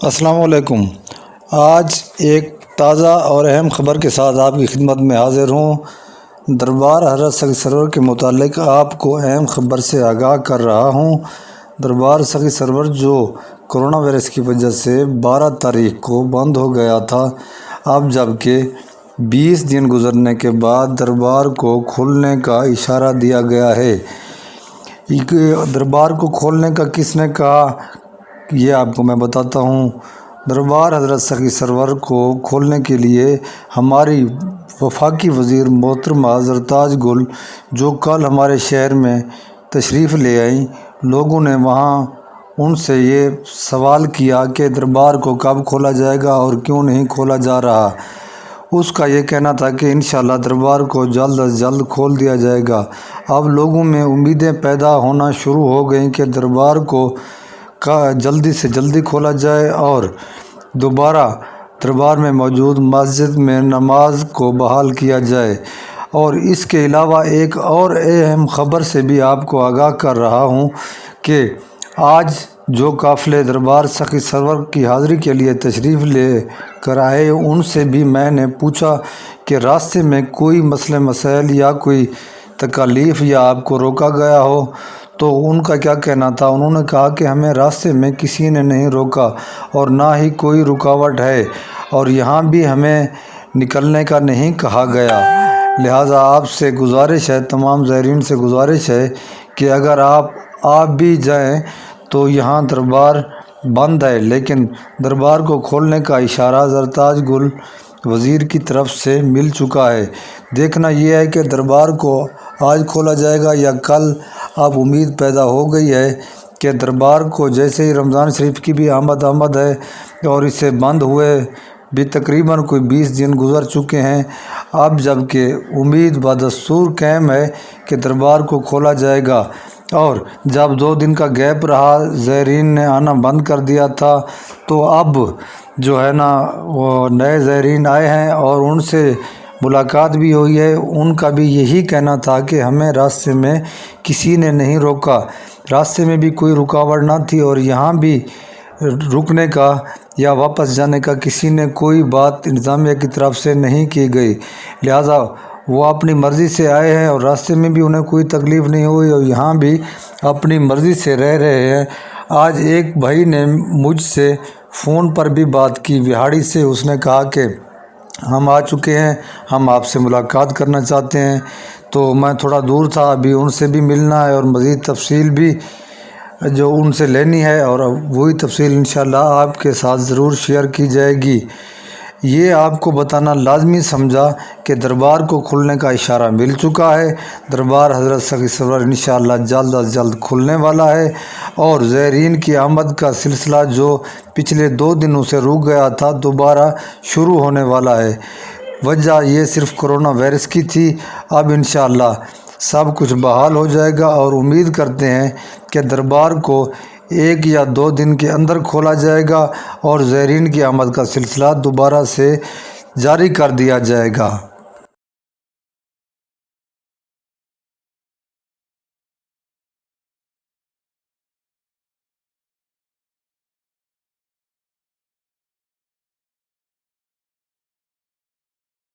السلام علیکم۔ آج ایک تازہ اور اہم خبر کے ساتھ آپ کی خدمت میں حاضر ہوں۔ دربار حضرت سید سرور کے متعلق آپ کو اہم خبر سے آگاہ کر رہا ہوں۔ دربار سید سرور جو کرونا وائرس کی وجہ سے 12 تاریخ کو بند ہو گیا تھا، اب جبکہ 20 دن گزرنے کے بعد دربار کو کھولنے کا اشارہ دیا گیا ہے۔ دربار کو کھولنے کا کس نے کہا، یہ آپ کو میں بتاتا ہوں۔ دربار حضرت سید سرور کو کھولنے کے لیے ہماری وفاقی وزیر محترمہ زرتاج گل جو کل ہمارے شہر میں تشریف لے آئیں، لوگوں نے وہاں ان سے یہ سوال کیا کہ دربار کو کب کھولا جائے گا اور کیوں نہیں کھولا جا رہا۔ اس کا یہ کہنا تھا کہ انشاءاللہ دربار کو جلد از جلد کھول دیا جائے گا۔ اب لوگوں میں امیدیں پیدا ہونا شروع ہو گئیں کہ دربار کو جلدی سے جلدی کھولا جائے اور دوبارہ دربار میں موجود مسجد میں نماز کو بحال کیا جائے۔ اور اس کے علاوہ ایک اور اہم خبر سے بھی آپ کو آگاہ کر رہا ہوں کہ آج جو قافلے دربار سید سرور کی حاضری کے لیے تشریف لے کر آئے، ان سے بھی میں نے پوچھا کہ راستے میں کوئی مسائل یا کوئی تکالیف یا آپ کو روکا گیا ہو، تو ان کا کیا کہنا تھا۔ انہوں نے کہا کہ ہمیں راستے میں کسی نے نہیں روکا اور نہ ہی کوئی رکاوٹ ہے، اور یہاں بھی ہمیں نکلنے کا نہیں کہا گیا۔ لہٰذا آپ سے گزارش ہے، تمام زائرین سے گزارش ہے کہ اگر آپ بھی جائیں تو یہاں دربار بند ہے، لیکن دربار کو کھولنے کا اشارہ زرتاج گل وزیر کی طرف سے مل چکا ہے۔ دیکھنا یہ ہے کہ دربار کو آج کھولا جائے گا یا کل۔ اب امید پیدا ہو گئی ہے کہ دربار کو جیسے ہی رمضان شریف کی بھی آمد ہے اور اسے بند ہوئے بھی تقریباً کوئی 20 دن گزر چکے ہیں، اب جبکہ امید بدستور قائم ہے کہ دربار کو کھولا جائے گا۔ اور جب 2 دن کا گیپ رہا، زائرین نے آنا بند کر دیا تھا، تو اب جو ہے نا وہ نئے زائرین آئے ہیں اور ان سے ملاقات بھی ہوئی ہے۔ ان کا بھی یہی کہنا تھا کہ ہمیں راستے میں کسی نے نہیں روکا، راستے میں بھی کوئی رکاوٹ نہ تھی، اور یہاں بھی رکنے کا یا واپس جانے کا کسی نے کوئی بات انتظامیہ کی طرف سے نہیں کی گئی۔ لہٰذا وہ اپنی مرضی سے آئے ہیں اور راستے میں بھی انہیں کوئی تکلیف نہیں ہوئی اور یہاں بھی اپنی مرضی سے رہ رہے ہیں۔ آج ایک بھائی نے مجھ سے فون پر بھی بات کی وہاڑی سے، اس نے کہا کہ ہم آ چکے ہیں، ہم آپ سے ملاقات کرنا چاہتے ہیں۔ تو میں تھوڑا دور تھا، ابھی ان سے بھی ملنا ہے اور مزید تفصیل بھی جو ان سے لینی ہے، اور وہی تفصیل انشاءاللہ آپ کے ساتھ ضرور شیئر کی جائے گی۔ یہ آپ کو بتانا لازمی سمجھا کہ دربار کو کھلنے کا اشارہ مل چکا ہے۔ دربار حضرت سید سرور انشاءاللہ جلد از جلد کھلنے والا ہے، اور زائرین کی آمد کا سلسلہ جو پچھلے 2 دنوں سے رک گیا تھا، دوبارہ شروع ہونے والا ہے۔ وجہ یہ صرف کرونا وائرس کی تھی۔ اب انشاءاللہ سب کچھ بحال ہو جائے گا، اور امید کرتے ہیں کہ دربار کو 1 یا 2 دن کے اندر کھولا جائے گا اور زائرین کی آمد کا سلسلہ دوبارہ سے جاری کر دیا جائے گا۔